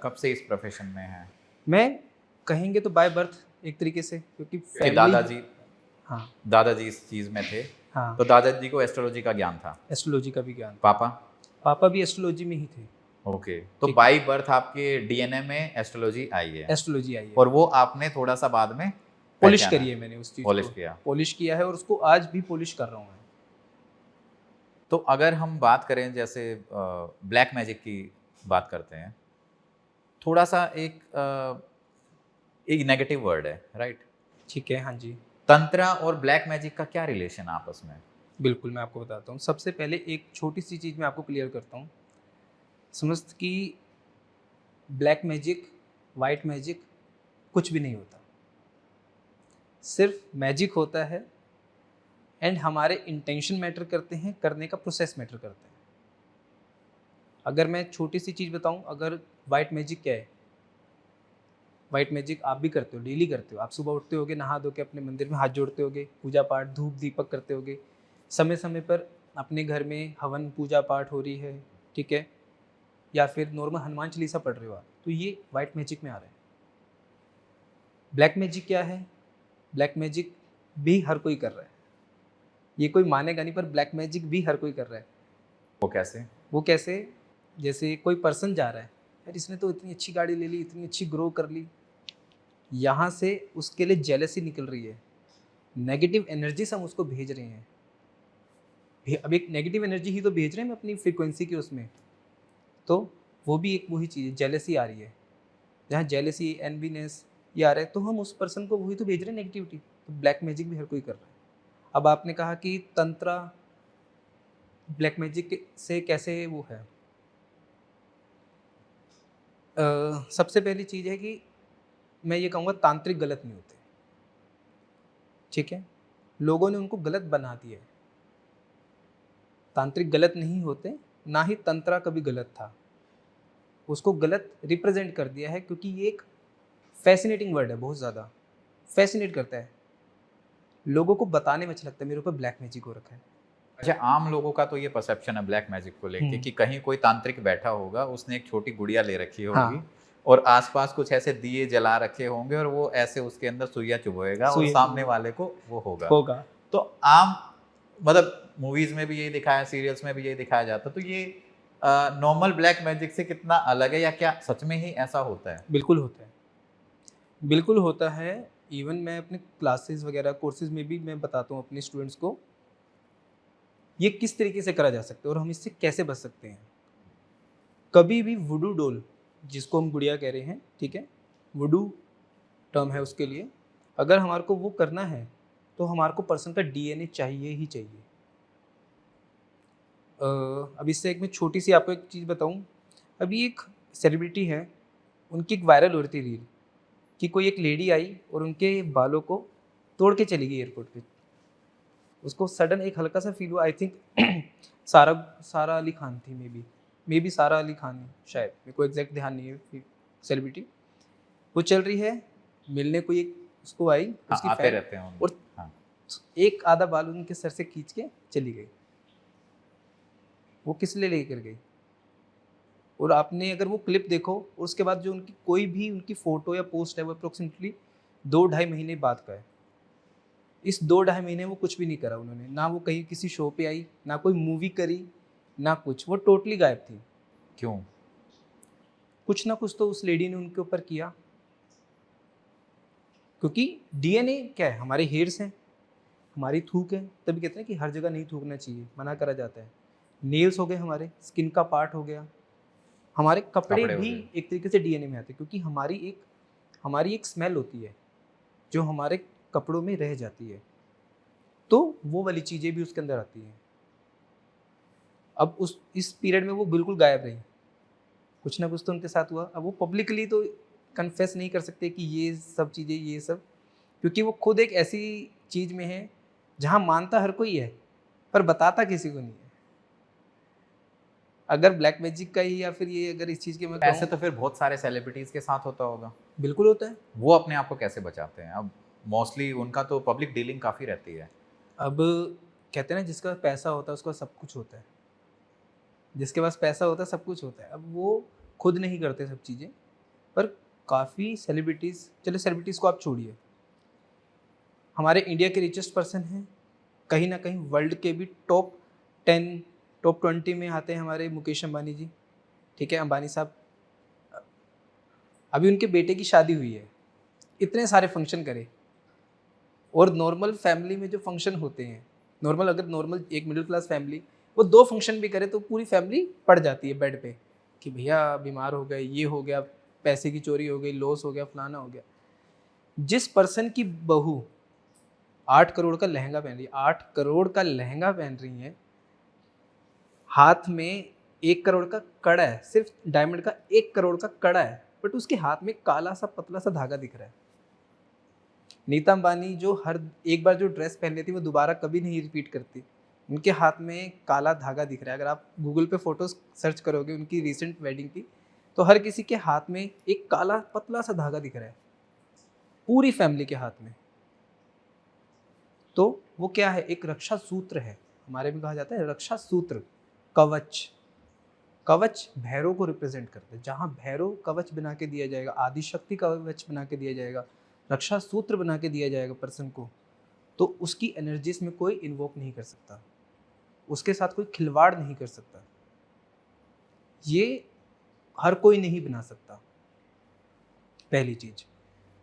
कब से इस प्रोफेशन में हैं? मैं कहेंगे तो बाय बर्थ एक तरीके से, क्योंकि कि फैमिली। दादाजी हाँ। दादाजी इस चीज़ में थे, हाँ, तो दादाजी को एस्ट्रोलॉजी का ज्ञान था। एस्ट्रोलॉजी का भी ज्ञान। पापा? पापा भी एस्ट्रोलॉजी में ही थे। ओके, तो ठीक है। बाई बर्थ आपके डीएनए में एस्ट्रोलॉजी आई है एस्ट्रोलॉजी आई है। और वो आपने थोड़ा-सा बाद में पॉलिश पहचाना करी है, है मैंने उस चीज़ पॉलिश को। किया। पॉलिश किया है और उसको आज भी पॉलिश कर रहा हूँ मैं। तो अगर हम बात करें जैसे ब्लैक मैजिक की बात करते हैं, थोड़ा-सा एक नेगेटिव वर्ड है, राइट? ठीक है, हाँ जी। तंत्रा और ब्लैक मैजिक का क्या रिलेशन आपस में? बिल्कुल, मैं आपको बताता हूँ। सबसे पहले एक छोटी-सी चीज़ मैं आपको क्लियर करता हूँ। समझ कि ब्लैक मैजिक, व्हाइट मैजिक कुछ भी नहीं होता। सिर्फ़ मैजिक होता है एंड हमारे इंटेंशन मैटर करते हैं, करने का प्रोसेस मैटर करता है। अगर मैं छोटी-सी चीज़ बताऊँ, अगर व्हाइट मैजिक क्या है? व्हाइट मैजिक आप भी करते हो, डेली करते हो। आप सुबह उठते होगे, नहा धो के अपने मंदिर में हाथ जोड़ते होगे, पूजा-पाठ, धूप-दीपक करते होगे। समय-समय पर अपने घर में हवन, पूजा-पाठ हो रही है, ठीक है? या फिर नॉर्मल हनुमान चालीसा पढ़ रहे हो आप, तो ये व्हाइट मैजिक में आ रहा है। ब्लैक मैजिक क्या है? ब्लैक मैजिक भी हर कोई कर रहा है। ये कोई मानेगा नहीं, पर ब्लैक मैजिक भी हर कोई कर रहा है। वो कैसे? वो कैसे? जैसे कोई पर्सन जा रहा है, यार इसने तो इतनी अच्छी गाड़ी ले ली, इतनी अच्छी ग्रो कर ली, यहाँ से उसके लिए जेलसी निकल रही है, नेगेटिव एनर्जीज हम उसको भेज रहे हैं। अब एक नेगेटिव एनर्जी ही तो भेज रहे हैं हम अपनी फ्रीक्वेंसी के उसमें, तो वो भी एक वही चीज़ है, जेलसी आ रही है। जहाँ जेलसी, एनवीनेस ये आ रहा है, तो हम उस पर्सन को वही तो भेज रहे हैं, नेगेटिविटी। तो ब्लैक मैजिक भी हर कोई कर रहा है। अब आपने कहा कि तंत्रा ब्लैक मैजिक से कैसे वो है। सबसे पहली चीज़ है कि मैं ये कहूँगा तांत्रिक गलत नहीं होते, ठीक है? लोगों ने उनको गलत बना दिया है। तांत्रिक गलत नहीं होते, ना ही तंत्रा कभी गलत था। उसको गलत रिप्रेजेंट कर दिया है, क्योंकि ये एक फैसिनेटिंग वर्ड है, बहुत ज़्यादा फैसिनेट करता है। लोगों को बताने में अच्छा लगता है मेरे ऊपर ब्लैक मैजिक हो रखा है। अच्छा, आम लोगों का तो ये परसेप्शन है ब्लैक मैजिक को लेके कि कहीं कोई तांत्रिक बैठा होगा, उसने एक छोटी गुड़िया ले रखी होगी हाँ, और आसपास कुछ ऐसे दिए जला रखे होंगे और वो ऐसे उसके अंदर सुइयां चुभोएगा और सुई सामने वाले को वो होगा। होगा। तो आम मतलब मूवीज में भी यही दिखाया, सीरियल्स में भी यही दिखाया जाता है। तो ये नॉर्मल ब्लैक मैजिक से कितना अलग है या क्या सच में ही ऐसा होता है? बिल्कुल होता है, बिल्कुल होता है। इवन मैं अपने क्लासेस वगैरह, कोर्सेज़ में भी मैं बताता हूँ अपने स्टूडेंट्स को, ये किस तरीके से करा जा सकता है और हम इससे कैसे बच सकते हैं। कभी भी वुडू डॉल, जिसको हम गुड़िया कह रहे हैं, ठीक है? वुडू टर्म है उसके लिए। अगर हमारे को वो करना है, तो हमारे को पर्सन का डीएनए चाहिए ही चाहिए। अब इससे एक मैं छोटी-सी आपको एक चीज़ बताऊँ। अभी एक सेलिब्रिटी है, उनकी एक वायरल हो रही थी रील कि कोई एक लेडी आई और उनके बालों को तोड़ के चली गई एयरपोर्ट पे। उसको सडन एक हल्का-सा फ़ील हुआ, आई थिंक सारा सारा अली खान थी मे बी सारा अली खान शायद, मेरे को एग्ज़ैक्ट ध्यान नहीं है सेलिब्रिटी। वो चल रही है, मिलने कोई एक उसको आई, हाँ, उसकी आते फ़ैन, रहते हैं और हाँ। एक आधा बाल उनके सर से खींच के चली गई। वो किस लिए लेकर गई? और आपने अगर वो क्लिप देखो, और उसके बाद जो उनकी कोई भी उनकी फ़ोटो या पोस्ट है, वो अप्रॉक्सिमेटली 2 ढाई महीने बाद का है। इस 2 ढाई महीने वो कुछ भी नहीं करा उन्होंने, ना वो कहीं किसी शो पे आई, ना कोई मूवी करी, ना कुछ, वो टोटली गायब थी। क्यों? कुछ ना कुछ तो उस लेडी ने उनके ऊपर किया, क्योंकि डीएनए क्या है, हमारे हेयर्स हैं, हमारी थूक है, तभी कहते हैं कि हर जगह नहीं थूकना चाहिए, मना करा जाता है। नेल्स हो गए, हमारे स्किन का पार्ट हो गया, हमारे कपड़े कपड़े हो भी गए। एक तरीके से डीएनए में आते हैं, क्योंकि हमारी एक स्मेल होती है जो हमारे कपड़ों में रह जाती है, तो वो वाली चीज़ें भी उसके अंदर आती हैं। अब उस इस पीरियड में वो बिल्कुल गायब रही, कुछ ना कुछ तो उनके साथ हुआ। अब वो पब्लिकली तो कन्फेस नहीं कर सकते कि ये सब चीज़ें, ये सब, क्योंकि वो खुद एक ऐसी चीज़ में है जहाँ मानता हर कोई है, पर बताता किसी को नहीं है। अगर ब्लैक मैजिक का ही, या फिर ये अगर इस चीज़ की मैं ऐसे कहूँ, तो फिर बहुत सारे सेलिब्रिटीज के साथ होता होगा। बिल्कुल होता है। वो अपने आप को कैसे बचाते हैं? अब मोस्टली उनका तो पब्लिक डीलिंग काफ़ी रहती है। अब कहते हैं ना, जिसका पैसा होता है उसका सब कुछ होता है। जिसके पास पैसा होता है सब कुछ होता है। अब वो खुद नहीं करते सब चीज़ें, पर काफ़ी सेलिब्रिटीज़, चलो सेलिब्रिटीज़ को आप छोड़िए, हमारे इंडिया के रिचेस्ट पर्सन हैं, कहीं ना कहीं वर्ल्ड के भी टॉप 10 टॉप 20 में आते हैं हमारे मुकेश अंबानी जी। ठीक है, अंबानी साहब, अभी उनके बेटे की शादी हुई है, इतने सारे फंक्शन करे, और नॉर्मल फैमिली में जो फंक्शन होते हैं, नॉर्मल अगर नॉर्मल एक मिडिल क्लास फैमिली वो 2 फंक्शन भी करे तो पूरी फैमिली पड़ जाती है बेड पे कि भैया बीमार हो गए, ये हो गया, पैसे की चोरी हो गई, लॉस हो गया, फलाना हो गया। जिस पर्सन की बहू 8 करोड़ का लहंगा पहन रही है, 8 करोड़ का लहंगा पहन रही है, हाथ में 1 करोड़ का कड़ा है, सिर्फ डायमंड का 1 करोड़ का कड़ा है, बट उसके हाथ में काला सा पतला सा धागा दिख रहा है। नीता अंबानी जो हर एक बार जो ड्रेस पहन लेती वो दोबारा कभी नहीं रिपीट करती, उनके हाथ में काला धागा दिख रहा है। अगर आप गूगल पे फोटोज सर्च करोगे उनकी रिसेंट वेडिंग की, तो हर किसी के हाथ में एक काला पतला सा धागा दिख रहा है, पूरी फैमिली के हाथ में। तो वो क्या है, एक रक्षा सूत्र है, हमारे में कहा जाता है रक्षा सूत्र, कवच। कवच भैरव को रिप्रेजेंट करते हैं, जहाँ भैरव कवच बना के दिया जाएगा, आदिशक्ति कवच बना के दिया जाएगा, रक्षा सूत्र बना के दिया जाएगा पर्सन को, तो उसकी एनर्जीज में कोई इन्वोक नहीं कर सकता, उसके साथ कोई खिलवाड़ नहीं कर सकता। ये हर कोई नहीं बना सकता। पहली चीज,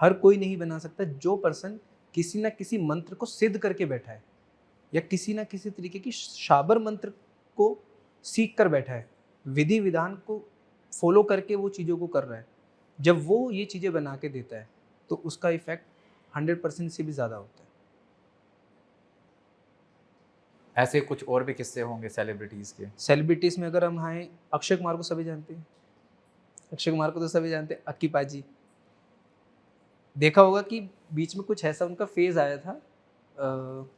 हर कोई नहीं बना सकता। जो पर्सन किसी ना किसी मंत्र को सिद्ध करके बैठा है, या किसी ना किसी तरीके की शाबर मंत्र को सीख कर बैठा है, विधि विधान को फॉलो करके वो चीज़ों को कर रहा है, जब वो ये चीज़ें बना के देता है तो उसका इफेक्ट 100% से भी ज़्यादा होता है। ऐसे कुछ और भी किस्से होंगे सेलिब्रिटीज़ के? सेलिब्रिटीज़ में अगर हम आए, अक्षय कुमार को सभी जानते हैं, अक्षय कुमार को तो सभी जानते हैं, अक्की पाजी। देखा होगा कि बीच में कुछ ऐसा उनका फेज़ आया था,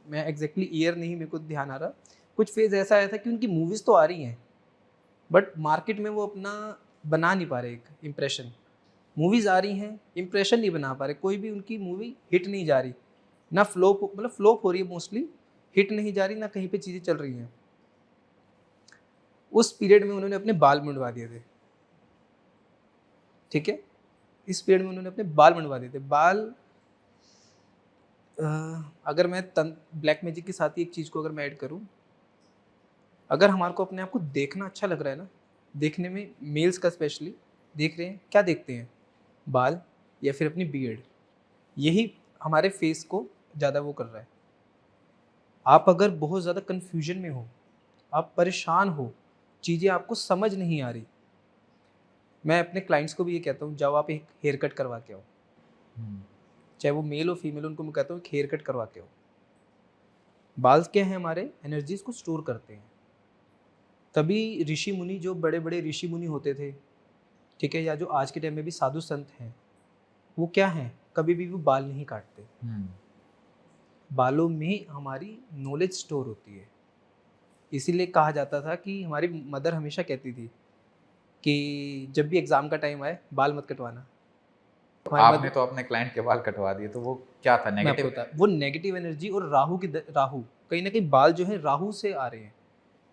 मैं एग्जैक्टली ईयर नहीं मेरे को ध्यान आ रहा, कुछ फेज़ ऐसा आया था कि उनकी मूवीज़ तो आ रही हैं बट मार्केट में वो अपना बना नहीं पा रहे एक इम्प्रेशन। मूवीज़ आ रही हैं, इम्प्रेशन नहीं बना पा रहे, कोई भी उनकी मूवी हिट नहीं जा रही, ना फ्लॉप, मतलब फ्लॉप हो रही है मोस्टली, हिट नहीं जा रही, ना कहीं पे चीज़ें चल रही हैं। उस पीरियड में उन्होंने अपने बाल मुंडवा दिए थे। ठीक है, इस पीरियड में उन्होंने अपने बाल मुंडवा दिए थे। बाल अगर मैं ब्लैक मैजिक के साथ ही एक चीज़ को अगर मैं ऐड करूँ, अगर हमारे को अपने आप को देखना अच्छा लग रहा है ना, देखने में मेल्स का स्पेशली देख रहे हैं, क्या देखते हैं, बाल या फिर अपनी बियर्ड, यही हमारे फेस को ज़्यादा वो कर रहा है। आप अगर बहुत ज़्यादा कन्फ्यूजन में हो, आप परेशान हो, चीज़ें आपको समझ नहीं आ रही, मैं अपने क्लाइंट्स को भी ये कहता हूँ, जाओ आप एक हेयर कट करवा के आओ, चाहे वो मेल हो फीमेल, उनको मैं कहता हूँ एक हेयर कट करवा के आओ। बाल क्या है, हमारे एनर्जीज को स्टोर करते हैं। तभी ऋषि मुनि, जो बड़े बड़े ऋषि मुनि होते थे, ठीक है, या जो आज के टाइम में भी साधु संत हैं, वो क्या हैं, कभी भी वो बाल नहीं काटते। बालों में हमारी नॉलेज स्टोर होती है। इसीलिए कहा जाता था कि हमारी मदर हमेशा कहती थी कि जब भी एग्ज़ाम का टाइम आए बाल मत कटवाना। आपने तो अपने क्लाइंट के बाल कटवा दिए, तो वो क्या था, मैं आपको नेगेटिव? बता, वो नेगेटिव एनर्जी और राहु की राहु, कहीं ना कहीं बाल जो है राहु से आ रहे हैं।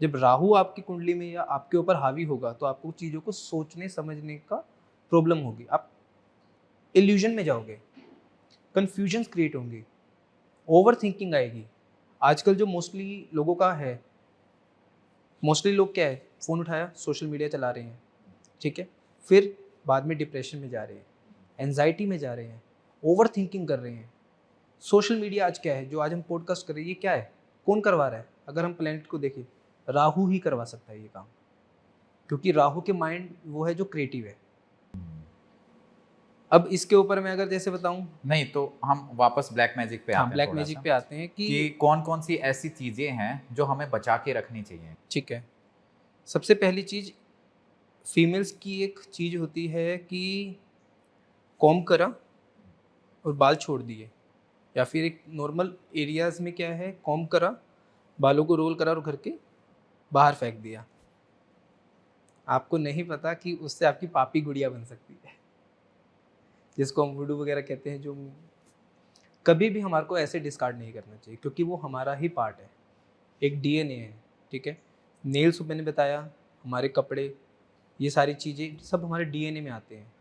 जब राहु आपकी कुंडली में या आपके ऊपर हावी होगा तो आपको चीज़ों को सोचने समझने का प्रॉब्लम होगी, आप इल्यूजन में जाओगे, कन्फ्यूजन क्रिएट होंगी, ओवर थिंकिंग आएगी। आजकल जो मोस्टली लोगों का है, मोस्टली लोग क्या है, फ़ोन उठाया सोशल मीडिया चला रहे हैं, ठीक है, फिर बाद में डिप्रेशन में जा रहे हैं, एनजाइटी में जा रहे हैं, ओवर थिंकिंग कर रहे हैं। सोशल मीडिया आज क्या है, जो आज हम पॉडकास्ट कर रहे हैं, ये क्या है, कौन करवा रहा है? अगर हम प्लेनेट को देखें, राहु ही करवा सकता है ये काम, क्योंकि राहु के माइंड वो है जो क्रिएटिव है। अब इसके ऊपर मैं अगर जैसे बताऊं, नहीं, तो हम वापस ब्लैक मैजिक पे आते हैं, ब्लैक थोड़ा मैजिक सा पे आते हैं कि कौन कौन सी ऐसी चीज़ें हैं जो हमें बचा के रखनी चाहिए। ठीक है, सबसे पहली चीज़, फीमेल्स की एक चीज़ होती है कि कॉम्ब करा और बाल छोड़ दिए, या फिर एक नॉर्मल एरियाज़ में क्या है, कॉम्ब करा, बालों को रोल करा और घर के बाहर फेंक दिया। आपको नहीं पता कि उससे आपकी पापी गुड़िया बन सकती है, जिसको हम वुडू वगैरह कहते हैं। जो कभी भी हमारे को ऐसे डिस्कार्ड नहीं करना चाहिए, क्योंकि वो हमारा ही पार्ट है, एक डीएनए है। ठीक है, नेल्स मैंने बताया, हमारे कपड़े, ये सारी चीज़ें सब हमारे डीएनए में आते हैं।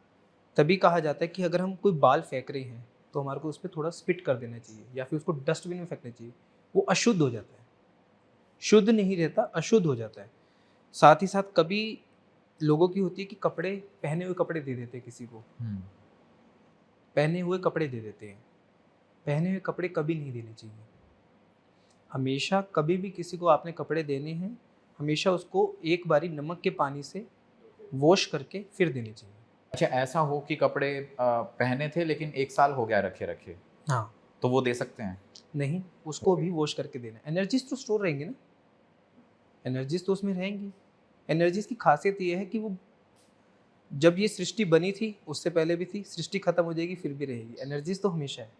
तभी कहा जाता है कि अगर हम कोई बाल फेंक रहे हैं तो हमारे को उस पर थोड़ा स्पिट कर देना चाहिए या फिर उसको डस्टबिन में फेंकना चाहिए। वो अशुद्ध हो जाता है, शुद्ध नहीं रहता, अशुद्ध हो जाता है। साथ ही साथ कभी लोगों की होती है कि कपड़े, पहने हुए कपड़े दे देते हैं किसी को, पहने हुए कपड़े दे देते हैं। पहने हुए कपड़े कभी नहीं देने चाहिए। हमेशा कभी भी किसी को आपने कपड़े देने हैं, हमेशा उसको एक बारी नमक के पानी से वॉश करके फिर देने चाहिए। अच्छा, ऐसा हो कि कपड़े पहने थे लेकिन 1 साल हो गया रखे रखे, हाँ, तो वो दे सकते हैं? नहीं, उसको भी वॉश करके देना। एनर्जीज तो स्टोर रहेंगे ना, एनर्जीज तो उसमें रहेंगी। एनर्जीज की खासियत ये है कि वो जब ये सृष्टि बनी थी उससे पहले भी थी, सृष्टि खत्म हो जाएगी फिर भी रहेगी। एनर्जीज तो हमेशा है।